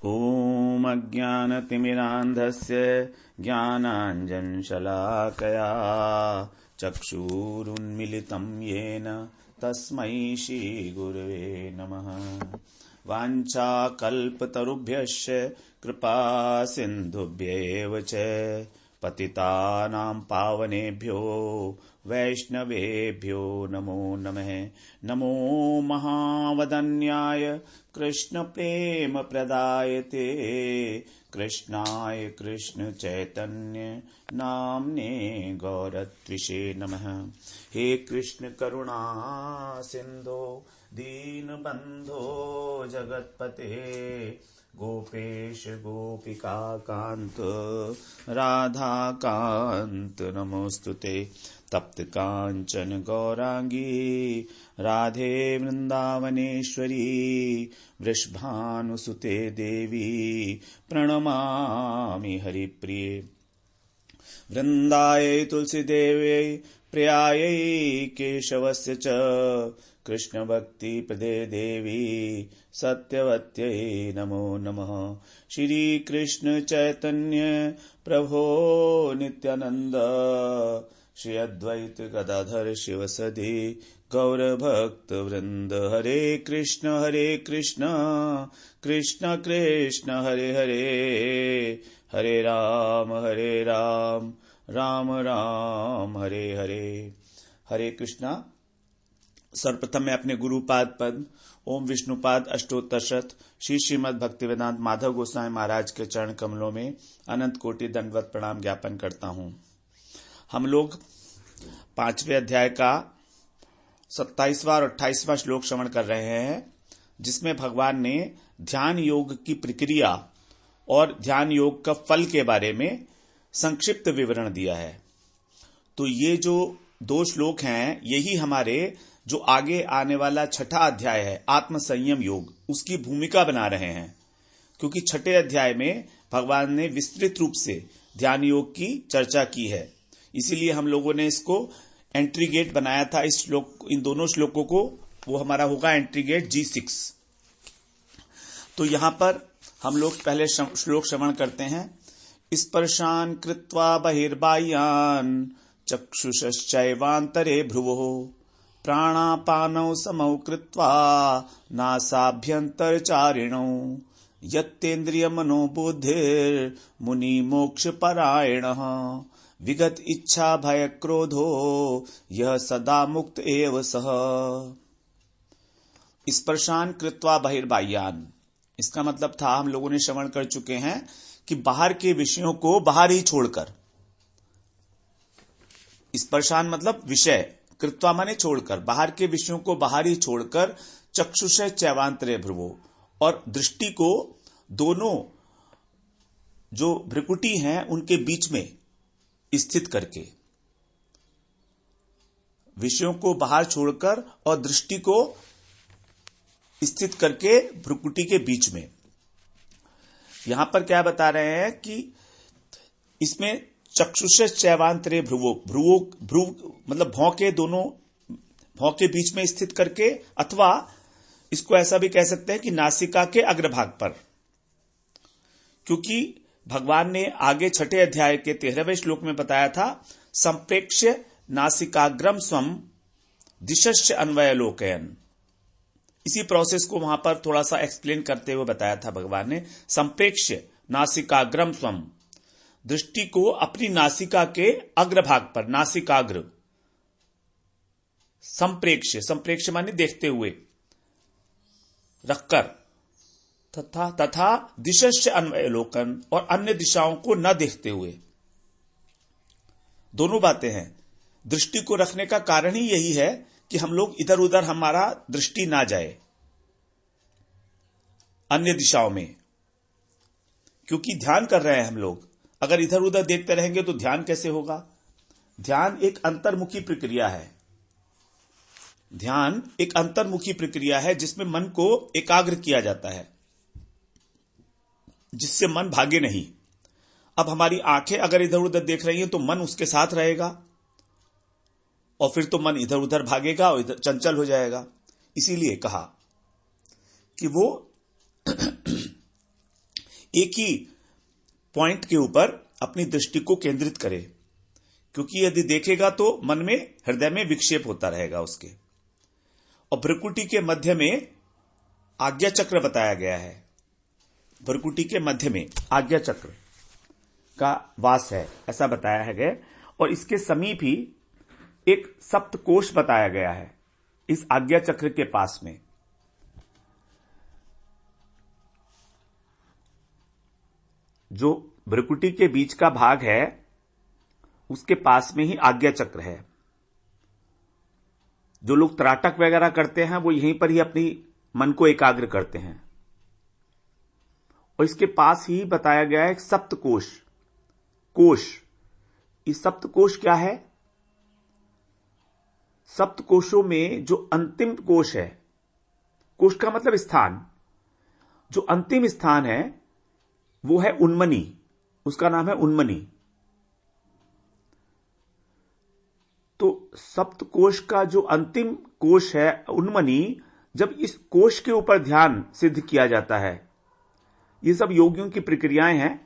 ॐ अज्ञानतिमिरान्धस्य ज्ञानाञ्जनशलाकया चक्षुरुन्मीलितं येन तस्मै श्रीगुरवे नमः। वाञ्छाकल्पतरुभ्यश्च कृपासिन्धुभ्येव च पतितानां पावनेभ्यो वैष्णवेभ्यो नमो नमः। नमो महावदन्याय कृष्णप्रेमप्रदायते कृष्णाय कृष्णचैतन्य नाम्ने गौरत्विषे नमः। हे कृष्ण करुणा सिन्धो दीनबन्धो जगत्पते गोपेश गोपिका कांत राधा कांत नमोस्तुते। तप्त कांचन गौरांगी राधे वृंदावनेश्वरी वृषभानुसुते देवी प्रणमामि हरिप्रिये। वृंदायै तुलसीदेव्यै प्रियायै केशवस्य च कृष्णभक्तिप्रदे देवी सत्यवत्यै नमो नमः। श्री कृष्ण चैतन्य प्रभो नित्यानंद श्री अद्वैत गदाधर शिवसदि गौरभक्त वृंद। हरे कृष्ण कृष्ण कृष्ण हरे हरे हरे राम राम राम हरे हरे। हरे कृष्णा। सर्वप्रथम मैं अपने गुरुपाद पद ओम विष्णुपाद अष्टोत्तरशत श्री श्रीमद् भक्तिवेदांत माधव गोस्वामी महाराज के चरण कमलों में अनंत कोटि दंडवत प्रणाम ज्ञापन करता हूं। हम लोग 5वें अध्याय का 27वां और 28वां श्लोक श्रवण कर रहे हैं, जिसमें भगवान ने ध्यान योग की प्रक्रिया और ध्यान योग का फल के बारे में संक्षिप्त विवरण दिया है। तो ये जो 2 श्लोक हैं, यही हमारे जो आगे आने वाला 6ठा अध्याय है आत्म संयम योग, उसकी भूमिका बना रहे हैं। क्योंकि 6ठे अध्याय में भगवान ने विस्तृत रूप से ध्यान योग की चर्चा की है, इसीलिए हम लोगों ने इसको एंट्री गेट बनाया था। इस श्लोक, इन दोनों श्लोकों को, वो हमारा होगा एंट्री गेट G6। तो यहां पर हम लोग पहले श्लोक श्रवण करते हैं। स्पर्शान कृत्वा बहिर्बाह्यान चक्षुषश्चैवान्तरे भ्रुवोः प्राणापानौ समौ कृत्वा नासाभ्यन्तरचारिणौ यत्तेन्द्रियमनो बुद्धिर्मुनि मोक्षपरायणः विगत इच्छा भय क्रोधो यह सदा मुक्त एव सः। स्पर्शान कृत्वा बहिर्बाह्यान, इसका मतलब था, हम लोगों ने श्रवण कर चुके हैं कि बाहर के विषयों को बाहर ही छोड़कर, स्पर्शान मतलब विषय, कृत्वा माने छोड़कर, बाहर के विषयों को बाहर ही छोड़कर चक्षुष चैवांतरे भ्रुवो, और दृष्टि को दोनों जो भ्रुकुटी हैं उनके बीच में स्थित करके, विषयों को बाहर छोड़कर और दृष्टि को स्थित करके भ्रुकुटी के बीच में। यहां पर क्या बता रहे हैं कि इसमें चक्षुष चैवांतरे भ्रुवो, भ्रू मतलब भौं के बीच में स्थित करके, अथवा इसको ऐसा भी कह सकते हैं कि नासिका के अग्रभाग पर। क्योंकि भगवान ने आगे 6ठे अध्याय के 13वें श्लोक में बताया था, संप्रेक्ष्य नासिकाग्रम स्वम दिशश्च अन्वयलोकयन। इसी प्रोसेस को वहां पर थोड़ा सा एक्सप्लेन करते हुए बताया था भगवान ने। संप्रेक्ष्य नासिकाग्रम स्वम, दृष्टि को अपनी नासिका के अग्रभाग पर, नासिकाग्र, संप्रेक्ष्य, संप्रेक्ष्य माने देखते हुए, रखकर, तथा दिशश्च अन्वयलोकन, और अन्य दिशाओं को न देखते हुए। दोनों बातें हैं। दृष्टि को रखने का कारण ही यही है कि हम लोग इधर उधर, हमारा दृष्टि ना जाए अन्य दिशाओं में, क्योंकि ध्यान कर रहे हैं हम लोग। अगर इधर उधर देखते रहेंगे तो ध्यान कैसे होगा? ध्यान एक अंतर्मुखी प्रक्रिया है। ध्यान एक अंतर्मुखी प्रक्रिया है जिसमें मन को एकाग्र किया जाता है, जिससे मन भागे नहीं। अब हमारी आंखें अगर इधर उधर देख रही हैं तो मन उसके साथ रहेगा, और फिर तो मन इधर उधर भागेगा और इधर चंचल हो जाएगा। इसीलिए कहा कि वो एक ही पॉइंट के ऊपर अपनी दृष्टि को केंद्रित करे, क्योंकि यदि देखेगा तो मन में, हृदय में विक्षेप होता रहेगा उसके। और भ्रुकुटी के मध्य में आज्ञा चक्र बताया गया है। भ्रुकुटी के मध्य में आज्ञा चक्र का वास है, ऐसा बताया है गया। और इसके समीप ही एक सप्तकोश बताया गया है, इस आज्ञा चक्र के पास में। जो भ्रुकुटी के बीच का भाग है उसके पास में ही आज्ञा चक्र है। जो लोग त्राटक वगैरह करते हैं वो यहीं पर ही अपनी मन को एकाग्र करते हैं। और इसके पास ही बताया गया है सप्तकोश कोश। इस सप्तकोश क्या है? सप्तकोशों में जो अंतिम कोश है, कोश का मतलब स्थान, जो अंतिम स्थान है वो है उन्मनी, उसका नाम है उन्मनी। तो सप्तकोश का जो अंतिम कोश है उन्मनी, जब इस कोश के ऊपर ध्यान सिद्ध किया जाता है, ये सब योगियों की प्रक्रियाएं हैं।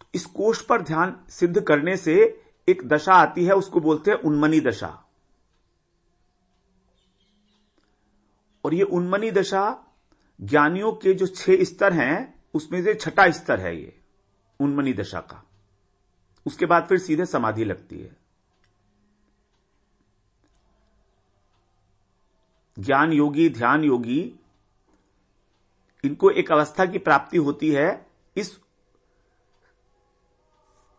तो इस कोश पर ध्यान सिद्ध करने से एक दशा आती है, उसको बोलते हैं उन्मनी दशा। और ये उन्मनी दशा ज्ञानियों के जो 6 स्तर हैं उसमें से 6ठा स्तर है ये उन्मनी दशा का। उसके बाद फिर सीधे समाधि लगती है। ज्ञान योगी, ध्यान योगी, इनको एक अवस्था की प्राप्ति होती है इस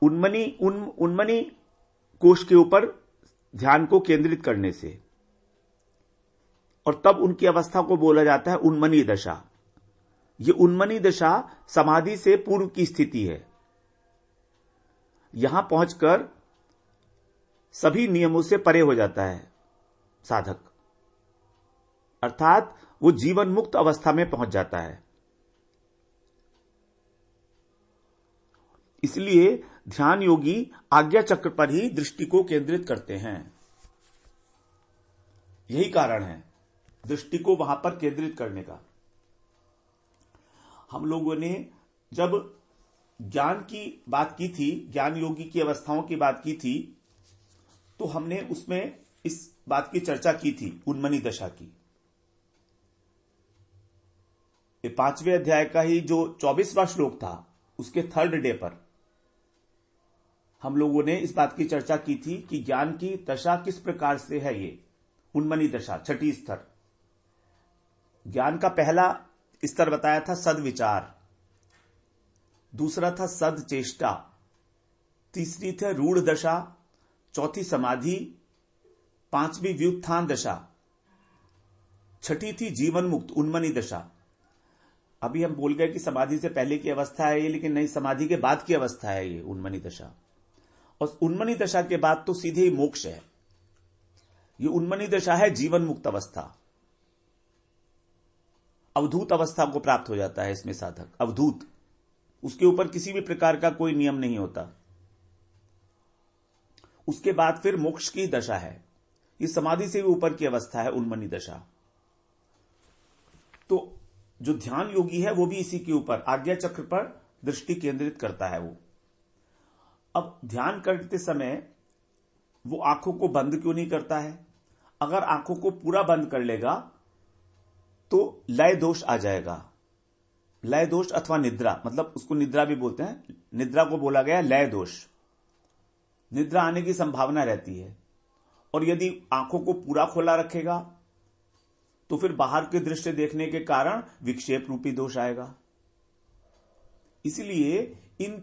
उन्मनी कोश के ऊपर ध्यान को केंद्रित करने से। और तब उनकी अवस्था को बोला जाता है उन्मनी दशा। यह उन्मनी दशा समाधि से पूर्व की स्थिति है। यहां पहुंचकर सभी नियमों से परे हो जाता है साधक, अर्थात वो जीवन मुक्त अवस्था में पहुंच जाता है। इसलिए ध्यान योगी आज्ञा चक्र पर ही दृष्टि को केंद्रित करते हैं। यही कारण है दृष्टि को वहां पर केंद्रित करने का। हम लोगों ने जब ज्ञान की बात की थी, ज्ञान योगी की अवस्थाओं की बात की थी, तो हमने उसमें इस बात की चर्चा की थी, उन्मनी दशा की। 5वें अध्याय का ही जो 24वां श्लोक था, उसके 3rd डे पर हम लोगों ने इस बात की चर्चा की थी कि ज्ञान की दशा किस प्रकार से है। ये उन्मनी दशा 6ठी स्तर। ज्ञान का पहला स्तर बताया था सद्विचार, दूसरा था सद चेष्टा, तीसरी थी रूढ़ दशा, चौथी समाधि, 5वीं व्युत्थान दशा, 6ठी थी जीवन मुक्त उन्मनी दशा। अभी हम बोल गए कि समाधि से पहले की अवस्था है ये, लेकिन नहीं, समाधि के बाद की अवस्था है ये उन्मनी दशा। और उन्मनी दशा के बाद तो सीधे ही मोक्ष है। ये उन्मनी दशा है जीवन मुक्त अवस्था, अवधूत अवस्था को प्राप्त हो जाता है इसमें साधक। अवधूत, उसके ऊपर किसी भी प्रकार का कोई नियम नहीं होता। उसके बाद फिर मोक्ष की दशा है। ये समाधि से भी ऊपर की अवस्था है उन्मनी दशा। तो जो ध्यान योगी है वो भी इसी के ऊपर आज्ञा चक्र पर दृष्टि केंद्रित करता है। वो अब ध्यान करते समय वो आंखों को बंद क्यों नहीं करता है? अगर आंखों को पूरा बंद कर लेगा तो लय दोष आ जाएगा। लय दोष अथवा निद्रा, मतलब उसको निद्रा भी बोलते हैं, निद्रा को बोला गया लय दोष। निद्रा आने की संभावना रहती है। और यदि आंखों को पूरा खोला रखेगा तो फिर बाहर के दृश्य देखने के कारण विक्षेप रूपी दोष आएगा। इसलिए इन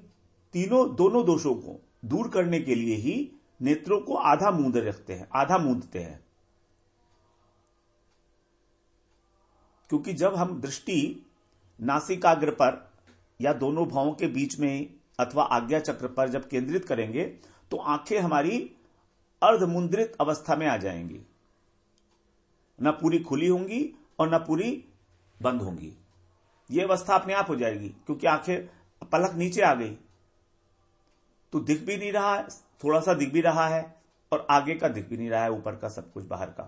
दोनों दोषों को दूर करने के लिए ही नेत्रों को आधा मूंद रखते हैं, आधा मूंदते हैं। क्योंकि जब हम दृष्टि नासिकाग्र पर या दोनों भावों के बीच में अथवा आज्ञा चक्र पर जब केंद्रित करेंगे तो आंखें हमारी अर्धमुद्रित अवस्था में आ जाएंगी। न पूरी खुली होंगी और न पूरी बंद होंगी। यह अवस्था अपने आप हो जाएगी, क्योंकि आंखें पलक नीचे आ गई तो दिख भी नहीं रहा है, थोड़ा सा दिख भी रहा है और आगे का दिख भी नहीं रहा है, ऊपर का सब कुछ बाहर का।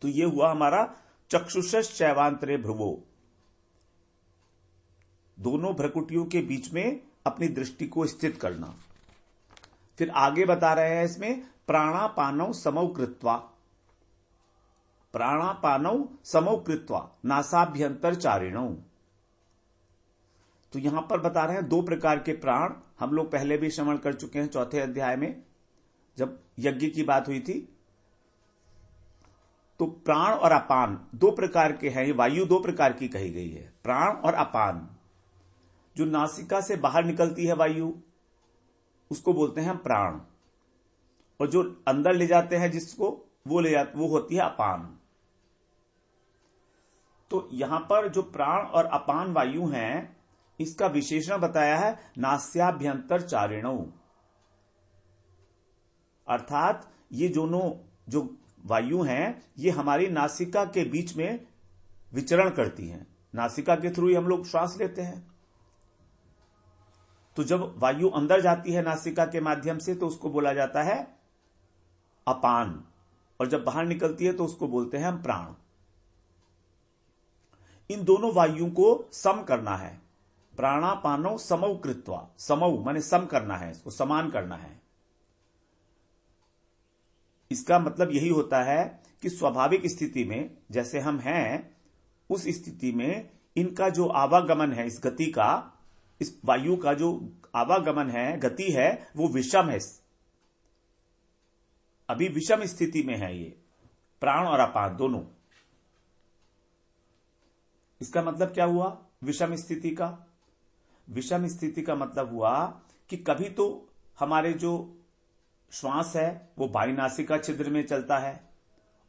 तो यह हुआ हमारा चक्षुषश्चैवांतरे भ्रुवो, दोनों भ्रकुटियों के बीच में अपनी दृष्टि को स्थित करना। फिर आगे बता रहे हैं इसमें प्राणापानौ समौ कृत्वा, प्राणापानौ समौ कृत्वा नासाभ्यंतर चारिणौ। तो यहां पर बता रहे हैं दो प्रकार के प्राण, हम लोग पहले भी श्रवण कर चुके हैं चौथे अध्याय में जब यज्ञ की बात हुई थी। तो प्राण और अपान दो प्रकार के हैं, वायु दो प्रकार की कही गई है, प्राण और अपान। जो नासिका से बाहर निकलती है वायु उसको बोलते हैं प्राण, और जो अंदर ले जाते हैं जिसको वो होती है अपान। तो यहां पर जो प्राण और अपान वायु हैं इसका विशेषण बताया है नास्याभ्यंतर चारिणौ, अर्थात ये दोनों जो वायु हैं ये हमारी नासिका के बीच में विचरण करती हैं। नासिका के थ्रू ही हम लोग श्वास लेते हैं। तो जब वायु अंदर जाती है नासिका के माध्यम से तो उसको बोला जाता है अपान, और जब बाहर निकलती है तो उसको बोलते हैं हम प्राण। इन दोनों वायु को सम करना है, प्राणापानौ समौ कृत्वा, समौ माने सम करना है, इसको समान करना है। इसका मतलब यही होता है कि स्वाभाविक स्थिति में जैसे हम हैं उस स्थिति में इनका जो आवागमन है, इस गति का, इस वायु का जो आवागमन है, गति है, वो विषम है। अभी विषम स्थिति में है ये प्राण और अपान दोनों। इसका मतलब क्या हुआ विषम स्थिति का? विषम स्थिति का मतलब हुआ कि कभी तो हमारे जो श्वास है वो बाई नासिका छिद्र में चलता है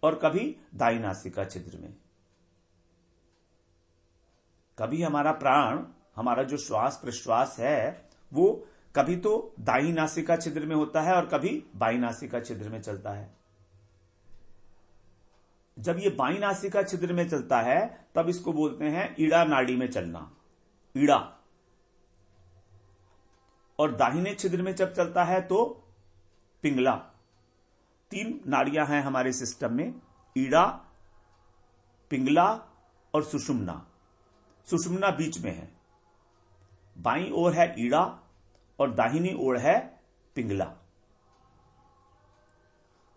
और कभी दाई नासिका छिद्र में। कभी हमारा प्राण, हमारा जो श्वास प्रश्वास है वो कभी तो दाई नासिका छिद्र में होता है और कभी बाई नासिका छिद्र में चलता है। जब ये बाई नासिका छिद्र में चलता है तब इसको बोलते हैं ईड़ा नाड़ी में चलना, ईड़ा। और दाहिने छिद्र में जब चलता है तो पिंगला। तीन नाड़ियां हैं हमारे सिस्टम में, ईड़ा, पिंगला और सुषुम्ना। सुषुम्ना बीच में है, बाईं ओर है ईड़ा और दाहिनी ओर है पिंगला।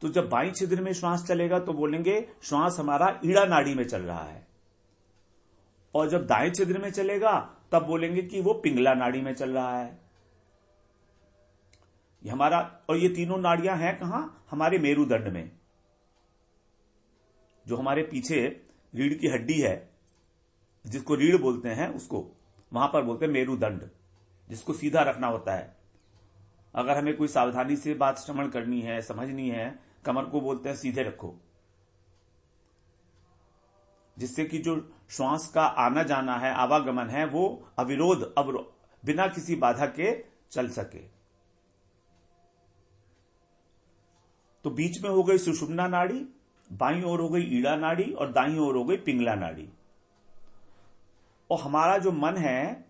तो जब बाईं छिद्र में श्वास चलेगा तो बोलेंगे श्वास हमारा ईड़ा नाड़ी में चल रहा है, और जब दाएं छिद्र में चलेगा तब बोलेंगे कि वो पिंगला नाड़ी में चल रहा है। ये हमारा, और ये तीनों नाड़ियां हैं कहां? हमारे मेरुदंड में। जो हमारे पीछे रीढ़ की हड्डी है जिसको रीढ़ बोलते हैं, उसको वहां पर बोलते हैं मेरुदंड, जिसको सीधा रखना होता है। अगर हमें कोई सावधानी से बात श्रवण करनी है, समझनी है, कमर को बोलते हैं सीधे रखो, जिससे कि जो श्वास का आना जाना है, आवागमन है, वो अविरोध बिना किसी बाधा के चल सके। तो बीच में हो गई सुषुम्ना नाड़ी, बाईं ओर हो गई ईड़ा नाड़ी और दाईं ओर हो गई पिंगला नाड़ी। और हमारा जो मन है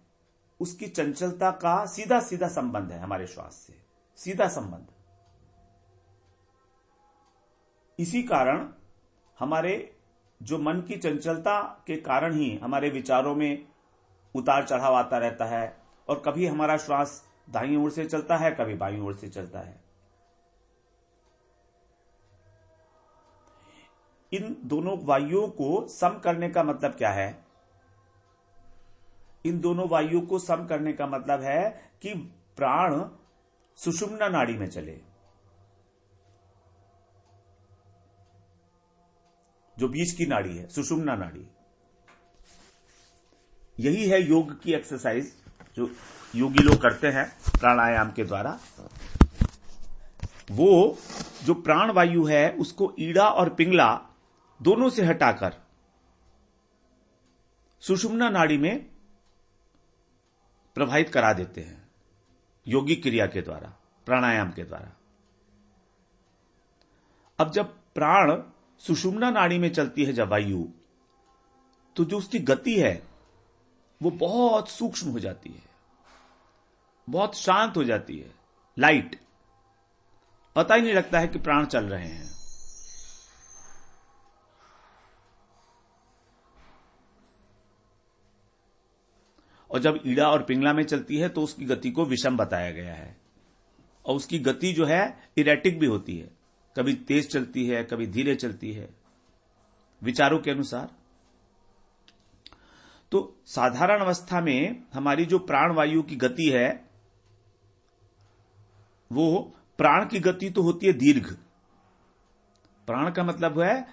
उसकी चंचलता का सीधा सीधा संबंध है हमारे श्वास से, सीधा संबंध। इसी कारण हमारे जो मन की चंचलता के कारण ही हमारे विचारों में उतार चढ़ाव आता रहता है, और कभी हमारा श्वास दाईं ओर से चलता है, कभी बाईं ओर से चलता है। इन दोनों वायुओं को सम करने का मतलब क्या है? इन दोनों वायुओं को सम करने का मतलब है कि प्राण सुषुम्ना नाड़ी में चले, जो बीच की नाड़ी है, सुषुम्ना नाड़ी। यही है योग की एक्सरसाइज जो योगी लोग करते हैं प्राणायाम के द्वारा। वो जो प्राण वायु है उसको ईड़ा और पिंगला दोनों से हटाकर सुषुम्ना नाड़ी में प्रवाहित करा देते हैं योगिक क्रिया के द्वारा, प्राणायाम के द्वारा। अब जब प्राण सुषुम्ना नाड़ी में चलती है जब वायु, तो जो उसकी गति है वो बहुत सूक्ष्म हो जाती है, बहुत शांत हो जाती है, लाइट। पता ही नहीं लगता है कि प्राण चल रहे हैं। और जब ईड़ा और पिंगला में चलती है तो उसकी गति को विषम बताया गया है, और उसकी गति जो है इरेटिक भी होती है, कभी तेज चलती है, कभी धीरे चलती है, विचारों के अनुसार। तो साधारण अवस्था में हमारी जो प्राण वायु की गति है, वो प्राण की गति तो होती है दीर्घ। प्राण का मतलब है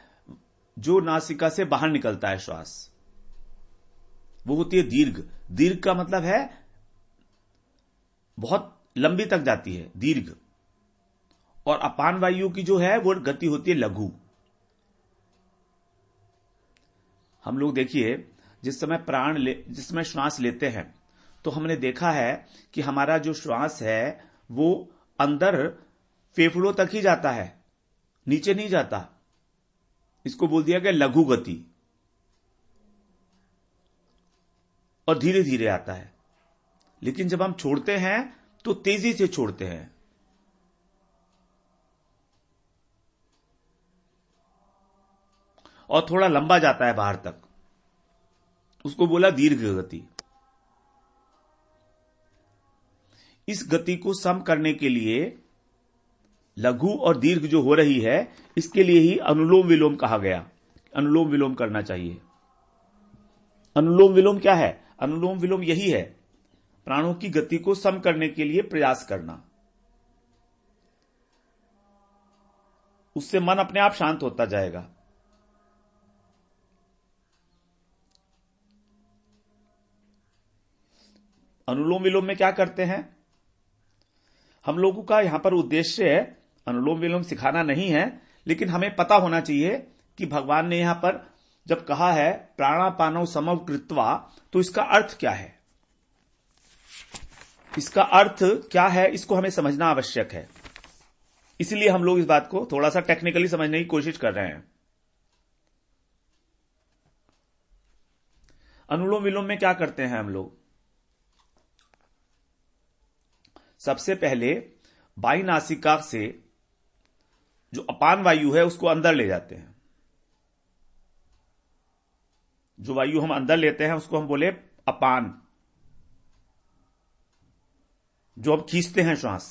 जो नासिका से बाहर निकलता है श्वास, वो होती है दीर्घ। दीर्घ का मतलब है बहुत लंबी तक जाती है, दीर्घ। और अपान वायु की जो है वो गति होती है लघु। हम लोग देखिए, जिस समय श्वास लेते हैं तो हमने देखा है कि हमारा जो श्वास है वो अंदर फेफड़ों तक ही जाता है, नीचे नहीं जाता। इसको बोल दिया गया लघु गति, और धीरे धीरे आता है। लेकिन जब हम छोड़ते हैं तो तेजी से छोड़ते हैं। और थोड़ा लंबा जाता है बाहर तक, उसको बोला दीर्घ गति। इस गति को सम करने के लिए लघु और दीर्घ जो हो रही है, इसके लिए ही अनुलोम विलोम कहा गया। अनुलोम विलोम करना चाहिए। अनुलोम विलोम क्या है? अनुलोम विलोम यही है, प्राणों की गति को सम करने के लिए प्रयास करना। उससे मन अपने आप शांत होता जाएगा। अनुलोम विलोम में क्या करते हैं? हम लोगों का यहां पर उद्देश्य है अनुलोम विलोम सिखाना नहीं है, लेकिन हमें पता होना चाहिए कि भगवान ने यहां पर जब कहा है प्राणापानौ समव कृत्वा, तो इसका अर्थ क्या है? इसका अर्थ क्या है, इसको हमें समझना आवश्यक है। इसलिए हम लोग इस बात को थोड़ा सा टेक्निकली समझने की कोशिश कर रहे हैं। अनुलोम विलोम में क्या करते हैं हम लोग? सबसे पहले बाई नासिका से जो अपान वायु है उसको अंदर ले जाते हैं। जो वायु हम अंदर लेते हैं उसको हम बोले अपान, जो हम खींचते हैं श्वास।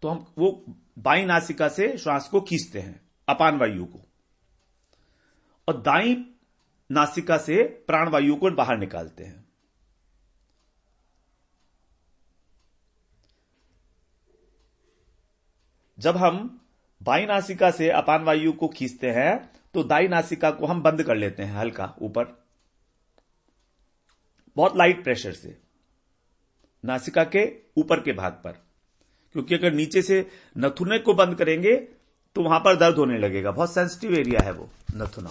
तो हम वो बाई नासिका से श्वास को खींचते हैं, अपान वायु को, और दाई नासिका से प्राण वायु को बाहर निकालते हैं। जब हम बाई नासिका से अपान वायु को खींचते हैं तो दाई नासिका को हम बंद कर लेते हैं, हल्का ऊपर, बहुत लाइट प्रेशर से, नासिका के ऊपर के भाग पर। क्योंकि अगर नीचे से नथुने को बंद करेंगे तो वहां पर दर्द होने लगेगा, बहुत सेंसिटिव एरिया है वो नथुना।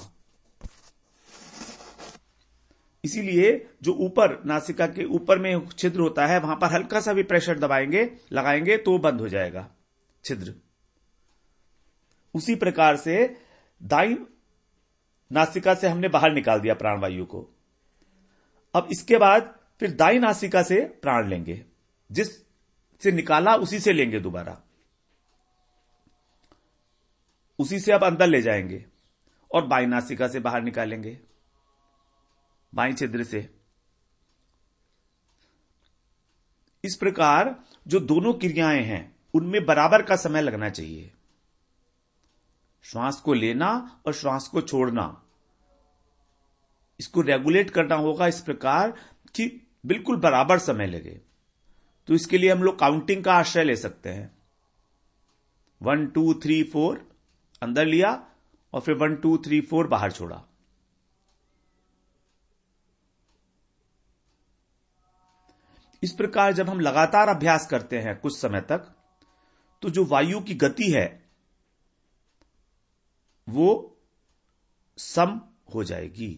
इसीलिए जो ऊपर नासिका के ऊपर में छिद्र होता है वहां पर हल्का सा भी प्रेशर लगाएंगे तो बंद हो जाएगा छिद्र। उसी प्रकार से दाई नासिका से हमने बाहर निकाल दिया प्राण वायु को। अब इसके बाद फिर दाई नासिका से प्राण लेंगे, जिस से निकाला उसी से लेंगे दोबारा, उसी से अब अंदर ले जाएंगे और बाई नासिका से बाहर निकालेंगे, बाई छिद्र से। इस प्रकार जो दोनों क्रियाएं हैं उनमें बराबर का समय लगना चाहिए। श्वास को लेना और श्वास को छोड़ना, इसको रेगुलेट करना होगा इस प्रकार कि बिल्कुल बराबर समय लगे। तो इसके लिए हम लोग काउंटिंग का आश्रय ले सकते हैं। 1 2 3 4 अंदर लिया और फिर 1 2 3 4 बाहर छोड़ा। इस प्रकार जब हम लगातार अभ्यास करते हैं कुछ समय तक, तो जो वायु की गति है वो सम हो जाएगी।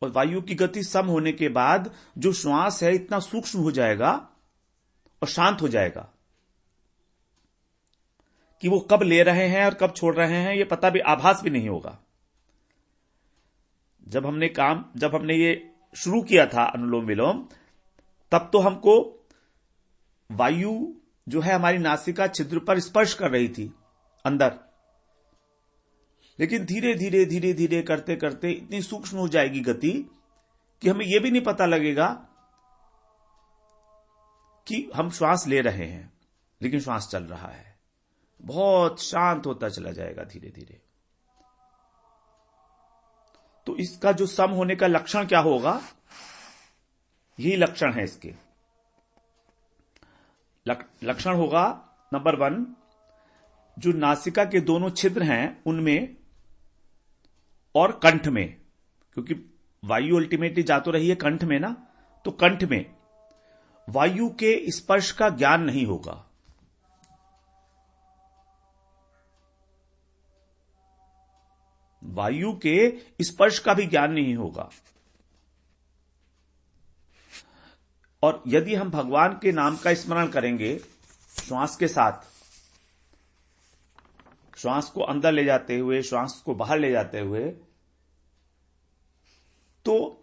और वायु की गति सम होने के बाद जो श्वास है इतना सूक्ष्म हो जाएगा और शांत हो जाएगा कि वो कब ले रहे हैं और कब छोड़ रहे हैं ये पता भी, आभास भी नहीं होगा। जब हमने ये शुरू किया था अनुलोम विलोम, तब तो हमको वायु जो है हमारी नासिका छिद्र पर स्पर्श कर रही थी अंदर, लेकिन धीरे धीरे धीरे धीरे करते करते इतनी सूक्ष्म हो जाएगी गति कि हमें यह भी नहीं पता लगेगा कि हम श्वास ले रहे हैं, लेकिन श्वास चल रहा है। बहुत शांत होता चला जाएगा धीरे धीरे। तो इसका जो सम होने का लक्षण क्या होगा, यही लक्षण है इसके। लक्षण होगा नंबर 1, जो नासिका के दोनों छिद्र हैं उनमें और कंठ में, क्योंकि वायु अल्टीमेटली जा तो रही है कंठ में ना, तो कंठ में वायु के स्पर्श का ज्ञान नहीं होगा। वायु के स्पर्श का भी ज्ञान नहीं होगा। और यदि हम भगवान के नाम का स्मरण करेंगे श्वास के साथ, श्वास को अंदर ले जाते हुए, श्वास को बाहर ले जाते हुए, तो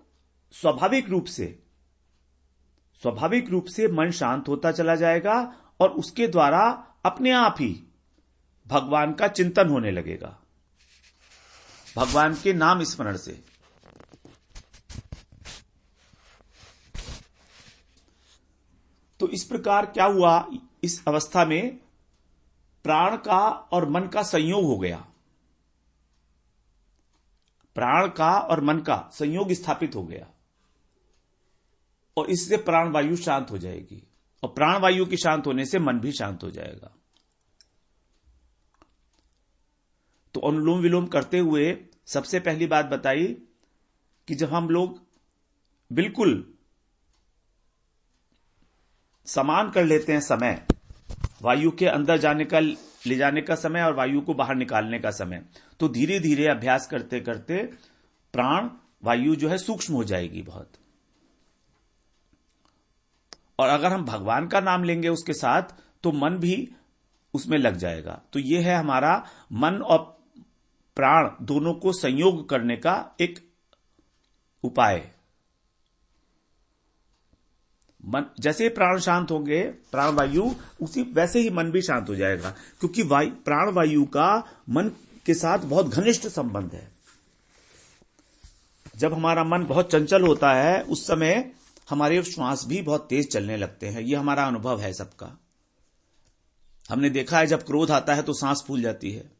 स्वाभाविक रूप से मन शांत होता चला जाएगा और उसके द्वारा अपने आप ही भगवान का चिंतन होने लगेगा, भगवान के नाम स्मरण से। तो इस प्रकार क्या हुआ, इस अवस्था में प्राण का और मन का संयोग हो गया। प्राण का और मन का संयोग स्थापित हो गया और इससे प्राण वायु शांत हो जाएगी, और प्राण वायु के शांत होने से मन भी शांत हो जाएगा। तो अनुलोम विलोम करते हुए सबसे पहली बात बताई कि जब हम लोग बिल्कुल समान कर लेते हैं समय, वायु के अंदर जाने का, ले जाने का समय और वायु को बाहर निकालने का समय, तो धीरे धीरे अभ्यास करते करते प्राण वायु जो है सूक्ष्म हो जाएगी बहुत। और अगर हम भगवान का नाम लेंगे उसके साथ, तो मन भी उसमें लग जाएगा। तो यह है हमारा मन और प्राण दोनों को संयोग करने का एक उपाय। मन जैसे ही प्राण शांत होंगे, प्राण वायु, उसी वैसे ही मन भी शांत हो जाएगा, क्योंकि प्राण वायु का मन के साथ बहुत घनिष्ठ संबंध है। जब हमारा मन बहुत चंचल होता है, उस समय हमारे श्वास भी बहुत तेज चलने लगते हैं। यह हमारा अनुभव है सबका। हमने देखा है जब क्रोध आता है तो सांस फूल जाती है।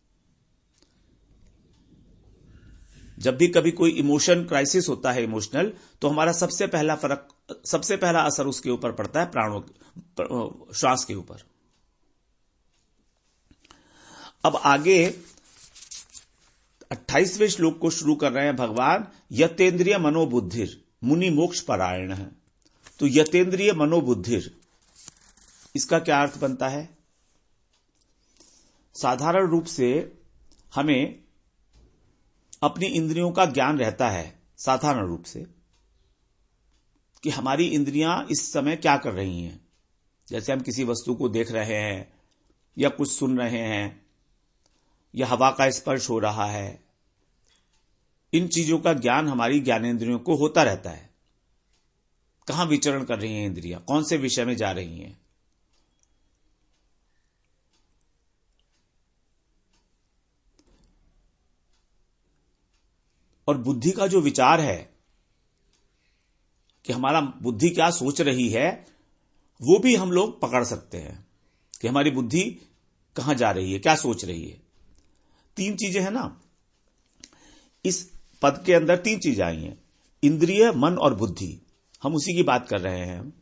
जब भी कभी कोई इमोशन क्राइसिस होता है, इमोशनल, तो हमारा सबसे पहला असर उसके ऊपर पड़ता है, प्राणों, श्वास के ऊपर। अब आगे 28वें श्लोक को शुरू कर रहे हैं भगवान। यतेन्द्रिय मनोबुद्धिर मुनि मोक्ष परायण है। तो यतेन्द्रिय मनोबुद्धिर, इसका क्या अर्थ बनता है? साधारण रूप से हमें अपनी इंद्रियों का ज्ञान रहता है, साधारण रूप से, कि हमारी इंद्रियां इस समय क्या कर रही हैं। जैसे हम किसी वस्तु को देख रहे हैं, या कुछ सुन रहे हैं, या हवा का स्पर्श हो रहा है। इन चीजों का ज्ञान हमारी ज्ञानेंद्रियों को होता रहता है। कहां विचरण कर रही हैं इंद्रियां, कौन से विषय में जा रही हैं। और बुद्धि का जो विचार है कि हमारा बुद्धि क्या सोच रही है, वो भी हम लोग पकड़ सकते हैं कि हमारी बुद्धि कहां जा रही है, क्या सोच रही है। 3 चीजें हैं ना इस पद के अंदर, 3 चीजें आई हैं, इंद्रिय, मन और बुद्धि। हम उसी की बात कर रहे हैं।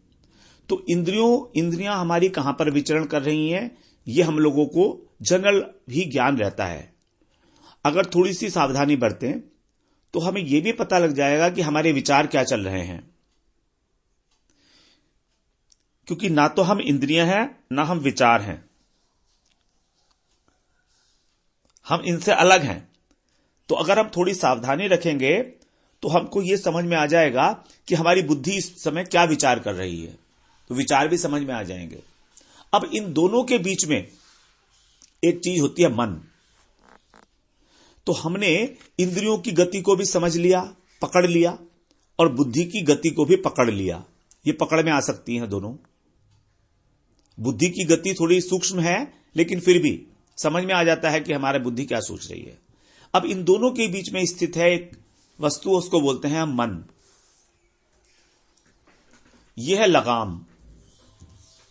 तो इंद्रियां हमारी कहां पर विचरण कर रही हैं, ये हम लोगों को जनरल भी ज्ञान रहता है। अगर थोड़ी सी सावधानी बरतें तो हमें यह भी पता लग जाएगा कि हमारे विचार क्या चल रहे हैं। क्योंकि ना तो हम इंद्रियां हैं, ना हम विचार हैं, हम इनसे अलग हैं। तो अगर हम थोड़ी सावधानी रखेंगे तो हमको यह समझ में आ जाएगा कि हमारी बुद्धि इस समय क्या विचार कर रही है। तो विचार भी समझ में आ जाएंगे। अब इन दोनों के बीच में एक चीज होती है मन। तो हमने इंद्रियों की गति को भी समझ लिया, पकड़ लिया, और बुद्धि की गति को भी पकड़ लिया। ये पकड़ में आ सकती हैं दोनों। बुद्धि की गति थोड़ी सूक्ष्म है, लेकिन फिर भी समझ में आ जाता है कि हमारी बुद्धि क्या सोच रही है। अब इन दोनों के बीच में स्थित है एक वस्तु, उसको बोलते हैं मन। यह है लगाम,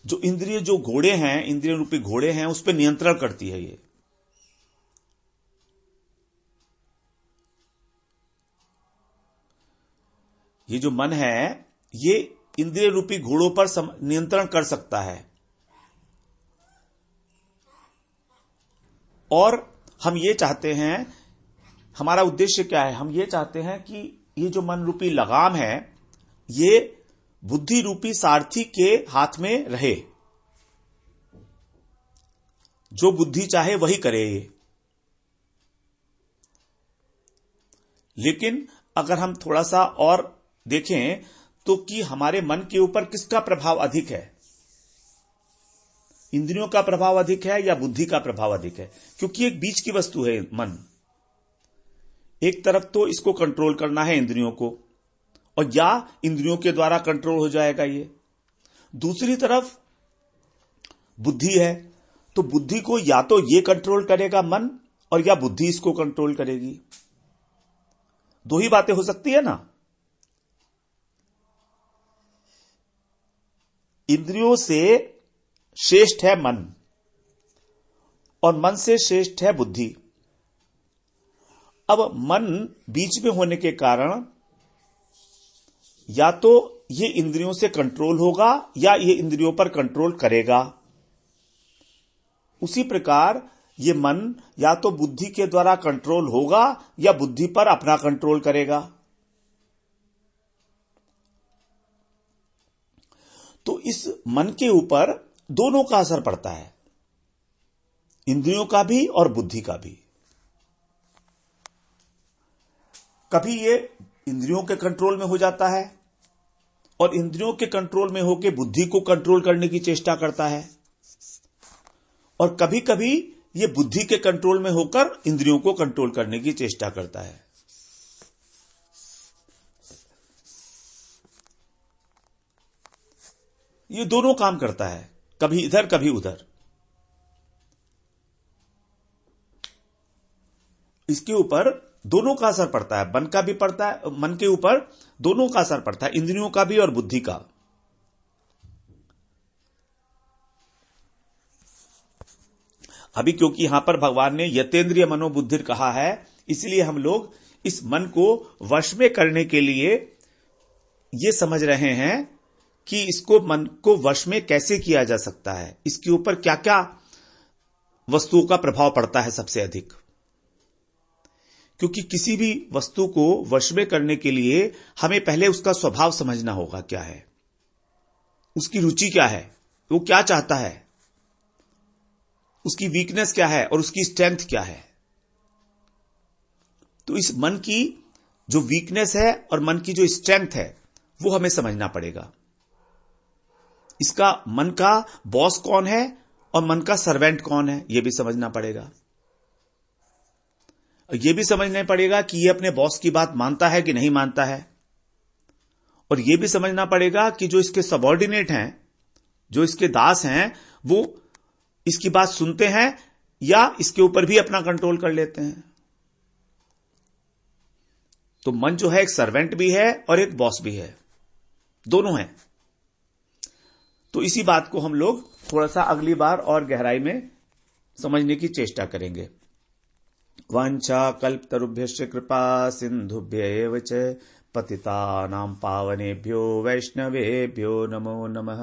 जो इंद्रिय, जो घोड़े हैं, इंद्रिय रूपी घोड़े हैं, उस पर नियंत्रण करती है। ये जो मन है, ये इंद्रिय रूपी घोड़ों पर नियंत्रण कर सकता है। और हम ये चाहते हैं, हमारा उद्देश्य क्या है, हम ये चाहते हैं कि ये जो मन रूपी लगाम है, ये बुद्धि रूपी सारथी के हाथ में रहे। जो बुद्धि चाहे वही करे ये। लेकिन अगर हम थोड़ा सा और देखें तो कि हमारे मन के ऊपर किसका प्रभाव अधिक है, इंद्रियों का प्रभाव अधिक है या बुद्धि का प्रभाव अधिक है? क्योंकि एक बीच की वस्तु है मन। एक तरफ तो इसको कंट्रोल करना है इंद्रियों को, और या इंद्रियों के द्वारा कंट्रोल हो जाएगा ये। दूसरी तरफ बुद्धि है, तो बुद्धि को या तो ये कंट्रोल करेगा मन, और या बुद्धि इसको कंट्रोल करेगी। दो ही बातें हो सकती है ना। इंद्रियों से श्रेष्ठ है मन, और मन से श्रेष्ठ है बुद्धि। अब मन बीच में होने के कारण या तो ये इंद्रियों से कंट्रोल होगा या ये इंद्रियों पर कंट्रोल करेगा। उसी प्रकार ये मन या तो बुद्धि के द्वारा कंट्रोल होगा या बुद्धि पर अपना कंट्रोल करेगा। तो इस मन के ऊपर दोनों का असर पड़ता है, इंद्रियों का भी और बुद्धि का भी। कभी ये इंद्रियों के कंट्रोल में हो जाता है और इंद्रियों के कंट्रोल में होकर बुद्धि को कंट्रोल करने की चेष्टा करता है, और कभी कभी ये बुद्धि के कंट्रोल में होकर इंद्रियों को कंट्रोल करने की चेष्टा करता है। ये दोनों काम करता है, कभी इधर कभी उधर। इसके ऊपर दोनों का असर पड़ता है, मन का भी पड़ता है, मन के ऊपर दोनों का असर पड़ता है, इंद्रियों का भी और बुद्धि का। अभी क्योंकि यहां पर भगवान ने यतेंद्रिय मनोबुद्धिर कहा है, इसलिए हम लोग इस मन को वश में करने के लिए ये समझ रहे हैं कि इसको, मन को वश में कैसे किया जा सकता है, इसके ऊपर क्या क्या वस्तुओं का प्रभाव पड़ता है सबसे अधिक। क्योंकि किसी भी वस्तु को वश में करने के लिए हमें पहले उसका स्वभाव समझना होगा, क्या है, उसकी रुचि क्या है, वो क्या चाहता है, उसकी वीकनेस क्या है और उसकी स्ट्रेंथ क्या है। तो इस मन की जो वीकनेस है और मन की जो स्ट्रेंथ है वो हमें समझना पड़ेगा। इसका मन का बॉस कौन है और मन का सर्वेंट कौन है, यह भी समझना पड़ेगा। यह भी समझना पड़ेगा कि यह अपने बॉस की बात मानता है कि नहीं मानता है, और यह भी समझना पड़ेगा कि जो इसके सबऑर्डिनेट हैं, जो इसके दास हैं, वो इसकी बात सुनते हैं या इसके ऊपर भी अपना कंट्रोल कर लेते हैं। तो मन जो है एक सर्वेंट भी है और एक बॉस भी है, दोनों हैं। तो इसी बात को हम लोग थोड़ा सा अगली बार और गहराई में समझने की चेष्टा करेंगे। वांछा कल्पतरुभ्यश्च कृपा सिंधुभ्य एव च पतितानां पावनेभ्यो वैष्णवेभ्यो नमो नमः।